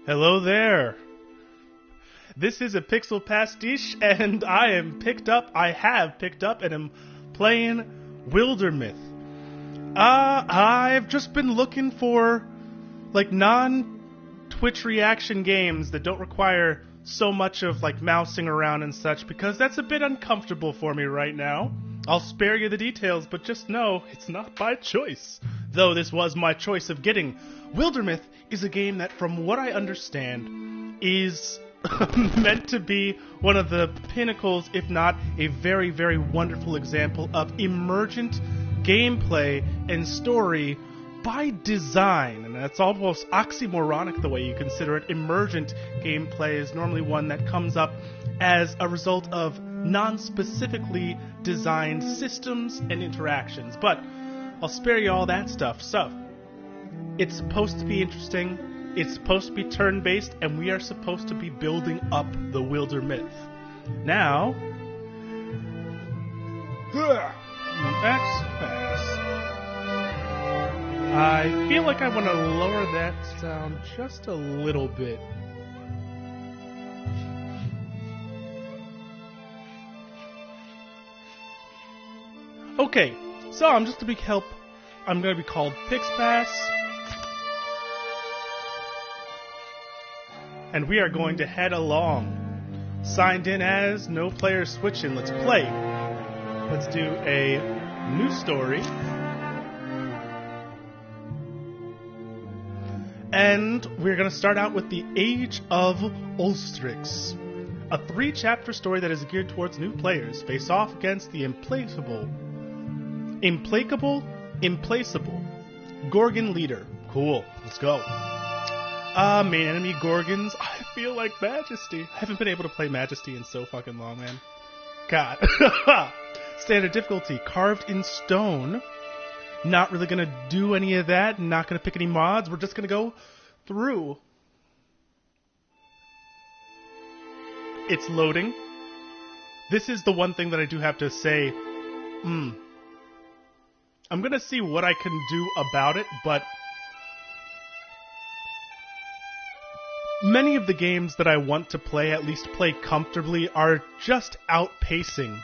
Hello there. This is a Pixel Pastiche, and I have picked up, and am playing Wildermyth. I've just been looking for, non-Twitch reaction games that don't require so much of, mousing around and such, because that's a bit uncomfortable for me right now. I'll spare you the details, but just know it's not by choice. Though this was my choice of getting. Wildermyth is a game that, from what I understand, is meant to be one of the pinnacles, if not a very, very wonderful example of emergent gameplay and story by design. And that's almost oxymoronic the way you consider it. Emergent gameplay is normally one that comes up as a result of non-specifically designed systems and interactions. But I'll spare you all that stuff. So, it's supposed to be interesting, it's supposed to be turn-based, and we are supposed to be building up the Wildermyth. Now, I feel like I want to lower that sound just a little bit. Okay, so I'm just a big help. I'm going to be called Pixpass. And we are going to head along. Signed in as no player switching. Let's play. Let's do a new story. And we're going to start out with the Age of Ulstrix. A 3-chapter story that is geared towards new players. Face off against the implacable Gorgon leader. Cool. Let's go. Main enemy Gorgons. I feel like Majesty. I haven't been able to play Majesty in so fucking long, man. God. Standard difficulty. Carved in stone. Not really gonna do any of that. Not gonna pick any mods. We're just gonna go through. It's loading. This is the one thing that I do have to say. I'm gonna see what I can do about it, but many of the games that I want to play, at least play comfortably, are just outpacing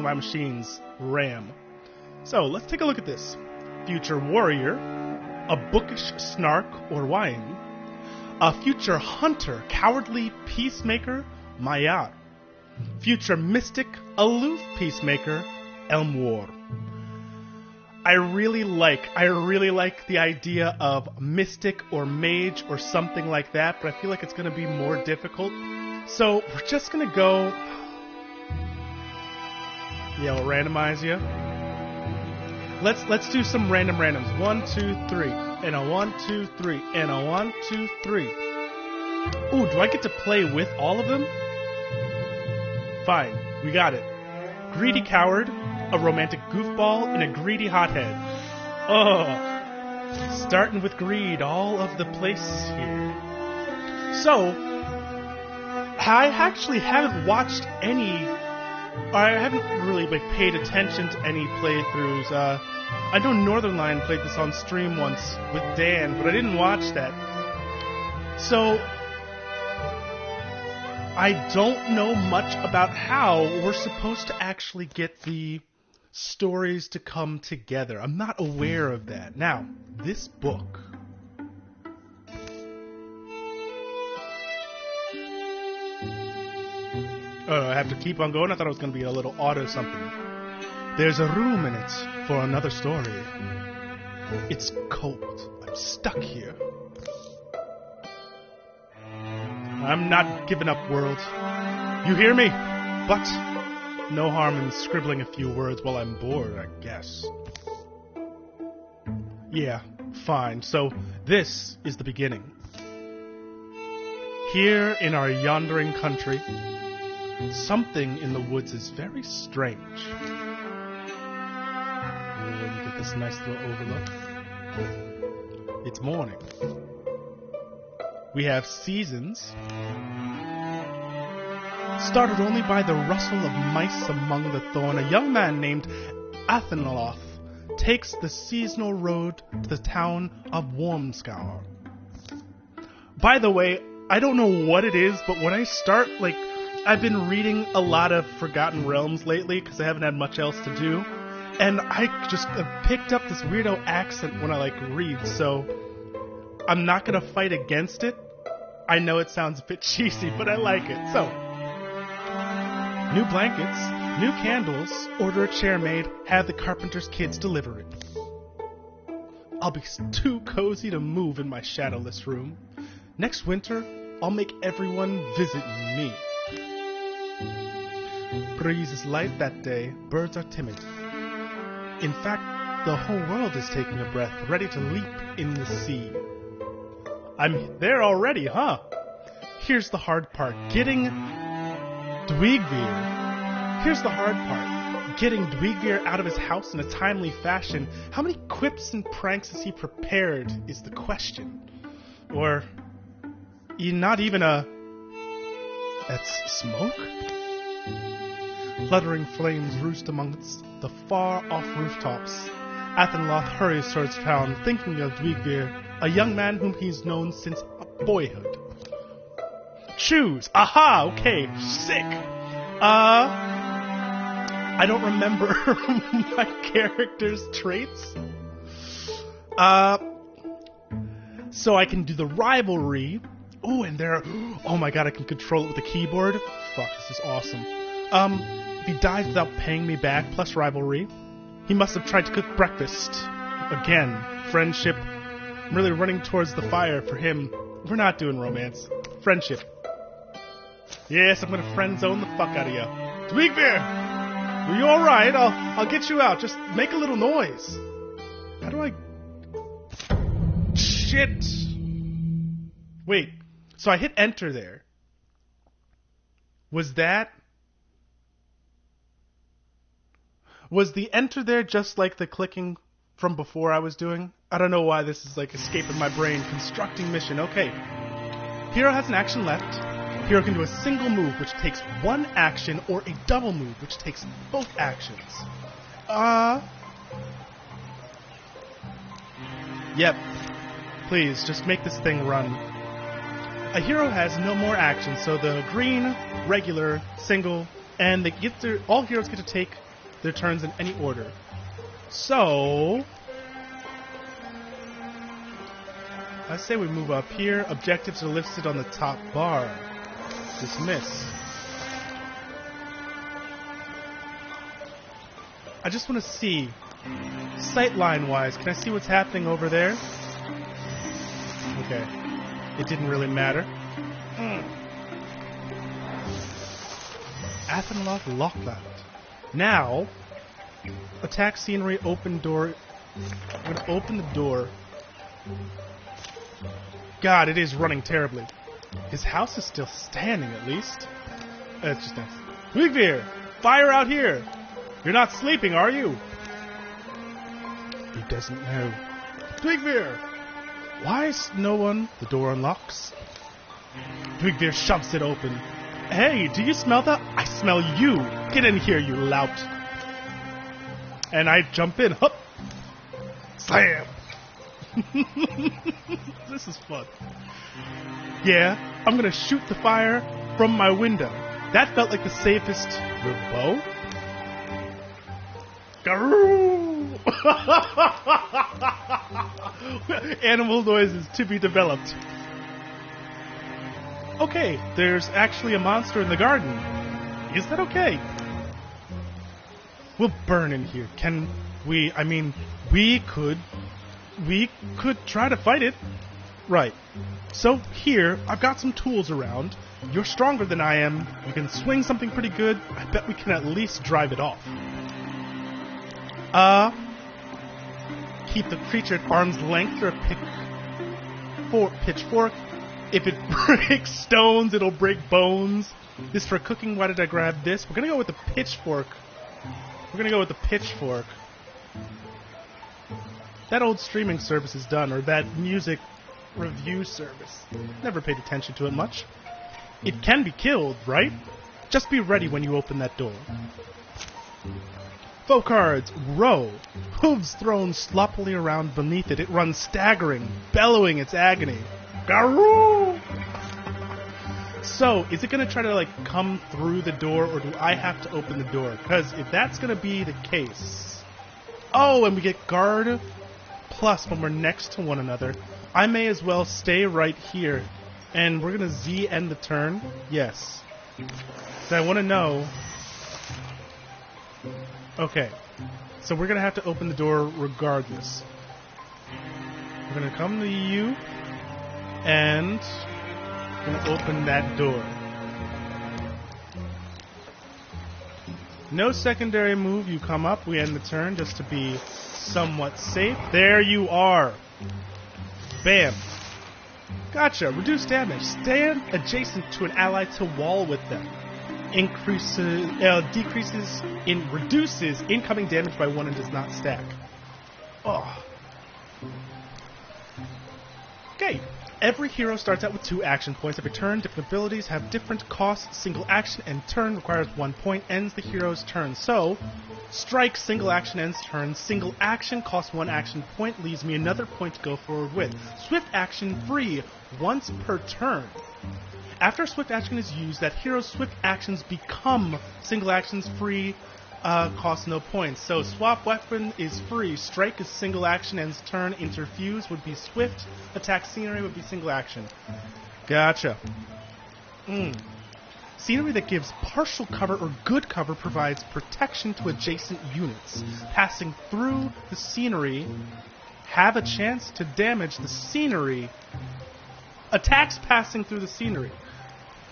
my machine's RAM. So, let's take a look at this. Future Warrior, a bookish snark or wine. A Future Hunter, cowardly peacemaker, Mayar. Future Mystic, aloof peacemaker, Elmwar. I really like the idea of mystic or mage or something like that, but I feel like it's going to be more difficult. So we're just going to go. Yeah, we'll randomize you. Let's do some random randoms. 1, 2, 3, and a 1, 2, 3, and a 1, 2, 3. Ooh, do I get to play with all of them? Fine, we got it. Greedy coward, a romantic goofball, and a greedy hothead. Oh, starting with greed all of the places here. So, I actually haven't watched any. I haven't really paid attention to any playthroughs. I know Northernlion played this on stream once with Dan, but I didn't watch that. So, I don't know much about how we're supposed to actually get the stories to come together. I'm not aware of that. Now, this book. Oh, I have to keep on going? I thought it was going to be a little auto something. There's a room in it for another story. It's cold. I'm stuck here. I'm not giving up, world. You hear me? But no harm in scribbling a few words while I'm bored, I guess. Yeah, fine. So this is the beginning. Here in our yondering country, something in the woods is very strange. Let me get this nice little overlook. It's morning. We have seasons, started only by the rustle of mice among the thorn. A young man named Athenaloth takes the seasonal road to the town of Wormscour. By the way, I don't know what it is, but when I start, like, I've been reading a lot of Forgotten Realms lately because I haven't had much else to do, and I just picked up this weirdo accent when I, like, read, so I'm not gonna fight against it. I know it sounds a bit cheesy, but I like it. So, new blankets, new candles, order a chair made, have the carpenter's kids deliver it. I'll be too cozy to move in my shadowless room. Next winter, I'll make everyone visit me. Breeze is light that day, birds are timid. In fact, the whole world is taking a breath, ready to leap in the sea. I'm there already, huh? Here's the hard part, getting Dweegveer. Here's the hard part, getting Dweegveer out of his house in a timely fashion. How many quips and pranks has he prepared is the question. Or, not even a... That's smoke? Fluttering flames roost amongst the far-off rooftops. Athenloth hurries towards town, thinking of Dweegveer, a young man whom he's known since boyhood. Choose! Aha! Okay, sick! I don't remember my character's traits. So I can do the rivalry. Oh, and there... Oh my god, I can control it with the keyboard. Fuck, this is awesome. If he dies without paying me back, plus rivalry, he must have tried to cook breakfast. Again, friendship. I'm really running towards the fire for him. We're not doing romance. Friendship. Yes, I'm gonna friend zone the fuck out of you. Dweegveer! Are you alright? I'll get you out. Just make a little noise. How do I... Shit! Wait, so I hit enter there. Was that... Was the enter there just like the clicking from before I was doing? I don't know why this is like escaping my brain. Constructing mission. Okay. Hero has an action left. Hero can do a single move, which takes one action, or a double move, which takes both actions. Yep. Please, just make this thing run. A hero has no more actions, so the green, regular, single, and all heroes get to take their turns in any order. So, I say we move up here. Objectives are listed on the top bar. Dismiss. I just want to see, sightline wise, can I see what's happening over there? Okay. It didn't really matter. Athenloth Lockland. Now, attack scenery, open door. I'm going to open the door. God, it is running terribly. His house is still standing, at least. It's just nice. Dweegveer! Fire out here! You're not sleeping, are you? He doesn't know. Dweegveer! Why is no one? The door unlocks. Dweegveer shoves it open. Hey, do you smell that? I smell you! Get in here, you lout! And I jump in. Hup! Slam! This is fun. Yeah, I'm gonna shoot the fire from my window. That felt like the safest. With bow? Garoo! Animal noises to be developed. Okay, there's actually a monster in the garden. Is that okay? We'll burn in here. Can we? I mean, we could try to fight it. Right. So here, I've got some tools around. You're stronger than I am. You can swing something pretty good. I bet we can at least drive it off. Keep the creature at arm's length or a pitchfork. If it breaks stones, it'll break bones. This for cooking. Why did I grab this? We're gonna go with the pitchfork. That old streaming service is done, or that music review service. Never paid attention to it much. It can be killed, right? Just be ready when you open that door. Foe cards, row. Hooves thrown sloppily around beneath it. It runs staggering, bellowing its agony. Garou! So, is it going to try to, like, come through the door, or do I have to open the door? Because if that's going to be the case... Oh, and we get guard plus when we're next to one another. I may as well stay right here. And we're going to Z end the turn? Yes. So I want to know... Okay. So we're going to have to open the door regardless. We're going to come to you, and we're going to open that door. No secondary move, you come up, we end the turn just to be somewhat safe. There you are. Bam. Gotcha, reduce damage. Stand adjacent to an ally to wall with them. Reduces incoming damage by 1 and does not stack. Oh. Okay. Every hero starts out with 2 action points every turn. Different abilities have different costs. Single action and turn requires 1 point. Ends the hero's turn. So, strike, single action ends turn. Single action costs 1 action point. Leaves me another point to go forward with. Swift action free once per turn. After swift action is used, that hero's swift actions become single actions free, cost no points. So swap weapon is free, strike is single action, ends turn, interfuse would be swift, attack scenery would be single action. Gotcha. Scenery that gives partial cover or good cover provides protection to adjacent units. Passing through the scenery have a chance to damage the scenery. Attacks passing through the scenery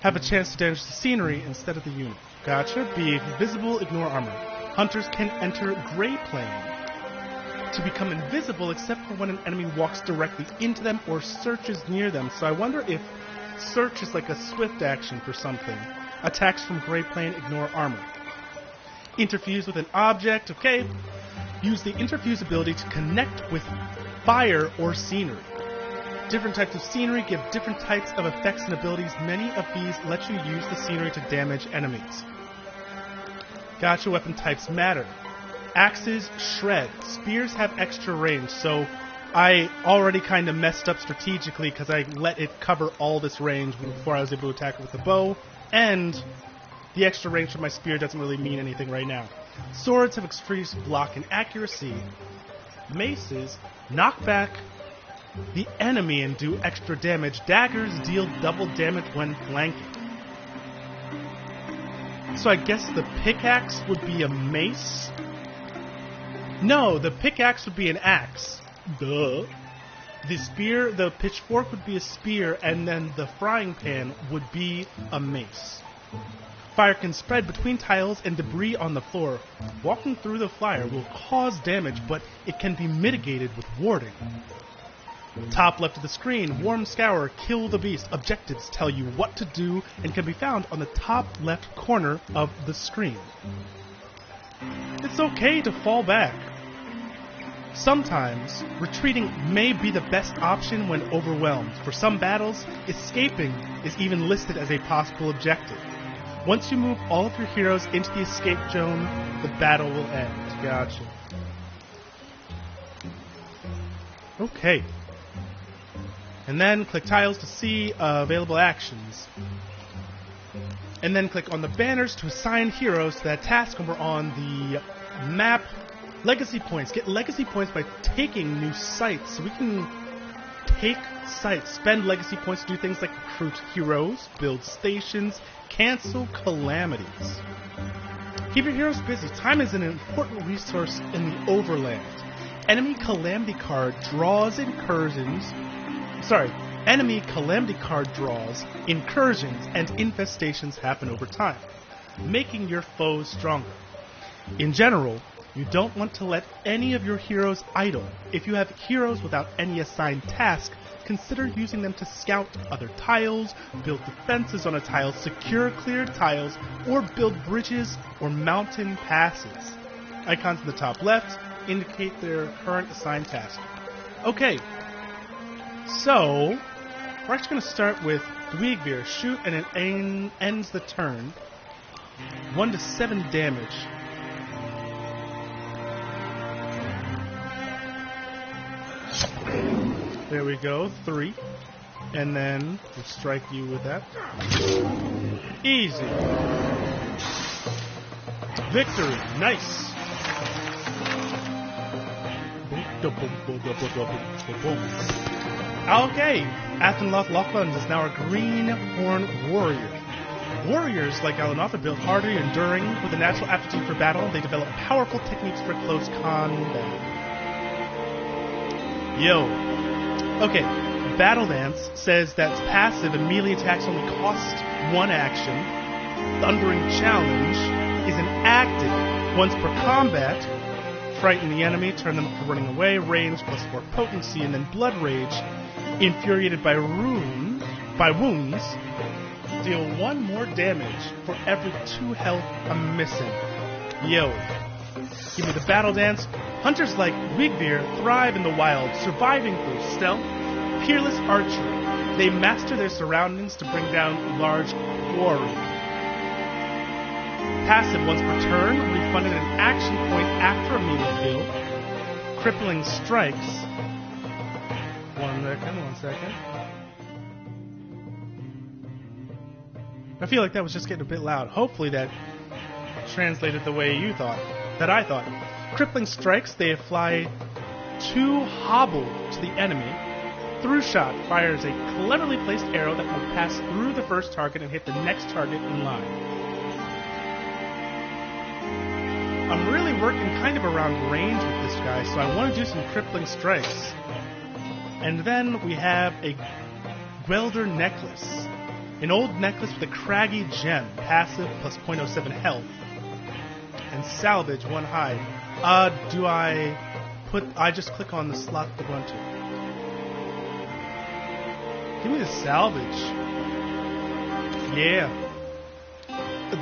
have a chance to damage the scenery instead of the unit. Gotcha. Be invisible, ignore armor. Hunters can enter Gray Plane to become invisible except for when an enemy walks directly into them or searches near them. So I wonder if search is like a swift action for something. Attacks from Gray Plane, ignore armor. Interfuse with an object. Okay. Use the interfuse ability to connect with fire or scenery. Different types of scenery give different types of effects and abilities. Many of these let you use the scenery to damage enemies. Gotcha, weapon types matter. Axes shred. Spears have extra range, so I already kind of messed up strategically because I let it cover all this range before I was able to attack it with the bow, and the extra range from my spear doesn't really mean anything right now. Swords have increased block and accuracy. Maces knock back the enemy and do extra damage. Daggers deal double damage when flanking. So I guess the pickaxe would be a mace? No, the pickaxe would be an axe. Duh. The spear, the pitchfork would be a spear, and then the frying pan would be a mace. Fire can spread between tiles and debris on the floor. Walking through the fire will cause damage, but it can be mitigated with warding. Top left of the screen, Warm Scour, Kill the Beast. Objectives tell you what to do and can be found on the top left corner of the screen. It's okay to fall back. Sometimes, retreating may be the best option when overwhelmed. For some battles, escaping is even listed as a possible objective. Once you move all of your heroes into the escape zone, the battle will end. Gotcha. Okay. And then click tiles to see available actions. And then click on the banners to assign heroes to that task when we're on the map. Legacy points. Get legacy points by taking new sites. So we can take sites. Spend legacy points to do things like recruit heroes, build stations, cancel calamities. Keep your heroes busy. Time is an important resource in the Overland. Enemy calamity card draws incursions. Enemy calamity card draws, incursions, and infestations happen over time, making your foes stronger. In general, you don't want to let any of your heroes idle. If you have heroes without any assigned task, consider using them to scout other tiles, build defenses on a tile, secure cleared tiles, or build bridges or mountain passes. Icons in the top left indicate their current assigned task. Okay. So, we're actually going to start with Dweegveer. Shoot and it ends the turn. 1 to 7 damage. There we go. 3. And then we'll strike you with that. Easy. Victory. Nice. Okay. Athenloth Lochland is now a greenhorn warrior. Warriors like Alanoth are built harder, enduring, with a natural aptitude for battle. They develop powerful techniques for close combat. Yo. Okay. Battle Dance says that passive and melee attacks only cost one action. Thundering Challenge is an active once per combat. Frighten the enemy, turn them for running away, range +4 potency, and then Blood Rage. Infuriated by wounds, deal 1 more damage for every 2 health I'm missing. Yo. Give me the Battle Dance. Hunters like Wigvir thrive in the wild, surviving through stealth, peerless archery. They master their surroundings to bring down large quarry. Passive once per turn, refunded an action point after a melee kill. Crippling Strikes. One second. I feel like that was just getting a bit loud. Hopefully that translated the way you thought, that I thought. Crippling Strikes, they apply 2 hobble to the enemy. Through Shot fires a cleverly placed arrow that will pass through the first target and hit the next target in line. I'm really working kind of around range with this guy, so I want to do some Crippling Strikes. And then we have a Welder Necklace. An old necklace with a craggy gem, passive +0.07 health, and salvage 1 hide. I just click on the slot to go into. Give me the salvage. Yeah.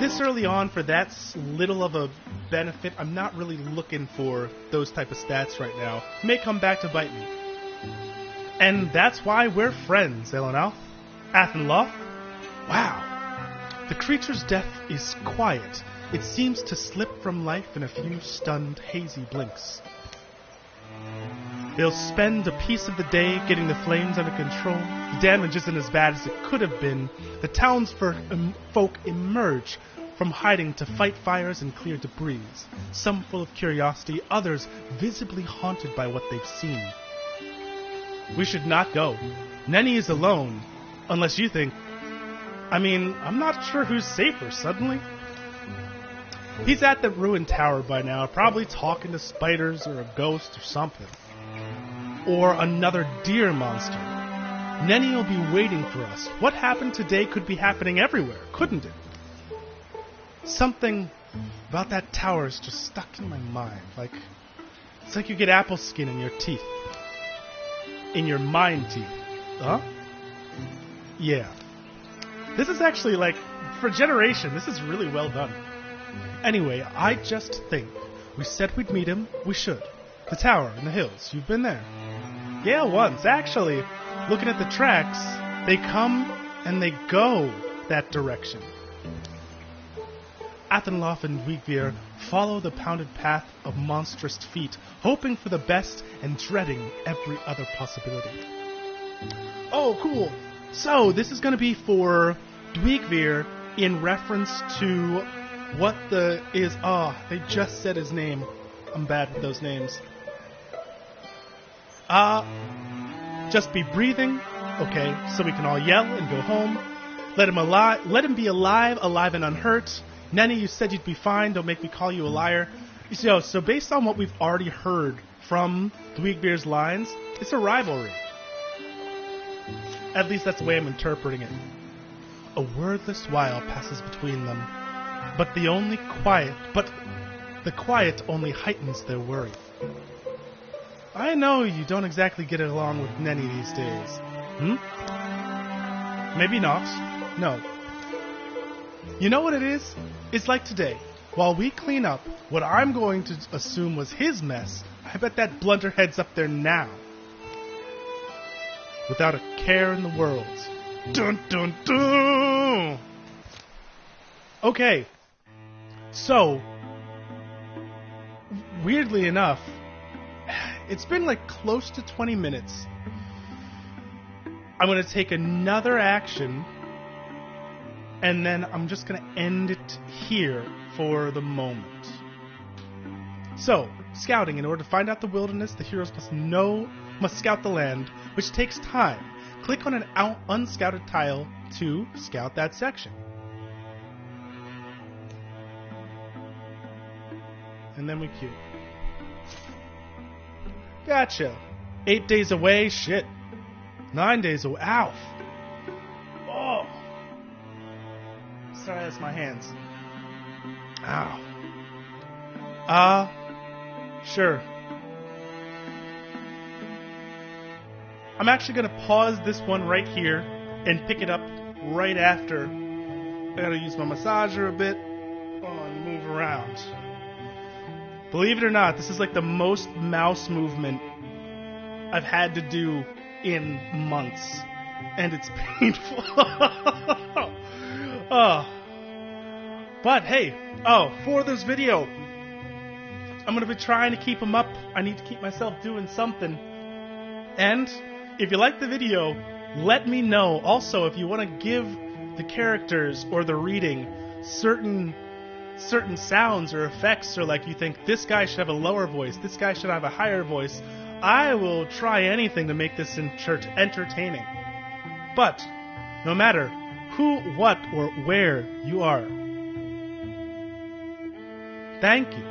This early on, for that little of a benefit, I'm not really looking for those type of stats right now. May come back to bite me. And that's why we're friends, Elenoth. Athenloth. Wow. The creature's death is quiet. It seems to slip from life in a few stunned, hazy blinks. They'll spend a piece of the day getting the flames under control. The damage isn't as bad as it could have been. The townsfolk emerge from hiding to fight fires and clear debris. Some full of curiosity, others visibly haunted by what they've seen. We should not go. Nenny is alone, unless you think... I'm not sure who's safer suddenly. He's at the ruined tower by now, probably talking to spiders or a ghost or something. Or another deer monster. Nenny will be waiting for us. What happened today could be happening everywhere, couldn't it? Something about that tower is just stuck in my mind. It's like you get apple skin in your teeth. In your mind teeth. Huh? Yeah. This is actually, for a generation, this is really well done. Anyway, I just think we said we'd meet him. We should. The tower in the hills. You've been there. Yeah, once. Actually, looking at the tracks, they come and they go that direction. Athenloth and Wigvir follow the pounded path of monstrous feet, hoping for the best and dreading every other possibility. Oh, cool. So, this is going to be for Dweegveer in reference to what they just said his name. I'm bad with those names. Just be breathing. Okay, so we can all yell and go home. Let him be alive and unhurt. Nenny, you said you'd be fine. Don't make me call you a liar. So based on what we've already heard from Dweegveer's lines, it's a rivalry. At least that's the way I'm interpreting it. A wordless while passes between them, but the quiet only heightens their worry. I know you don't exactly get along with Nenny these days. Maybe not. No. You know what it is? It's like today. While we clean up what I'm going to assume was his mess, I bet that blunderhead's up there now. Without a care in the world. Dun dun dun! Okay. So, weirdly enough, it's been close to 20 minutes. I'm going to take another action, and then I'm just going to end it here for the moment. So, scouting. In order to find out the wilderness, the heroes must scout the land, which takes time. Click on an unscouted tile to scout that section. And then we queue. Gotcha. 8 days away, shit. 9 days away, ow. Oh. Sorry, that's my hands. Ow. Sure. I'm actually going to pause this one right here and pick it up right after. I got to use my massager a bit and move around. Believe it or not, this is like the most mouse movement I've had to do in months. And it's painful. But hey, for this video, I'm going to be trying to keep them up. I need to keep myself doing something. And if you like the video, let me know. Also, if you want to give the characters or the reading certain sounds or effects, or like you think this guy should have a lower voice, this guy should have a higher voice, I will try anything to make this entertaining. But no matter who, what, or where you are, thank you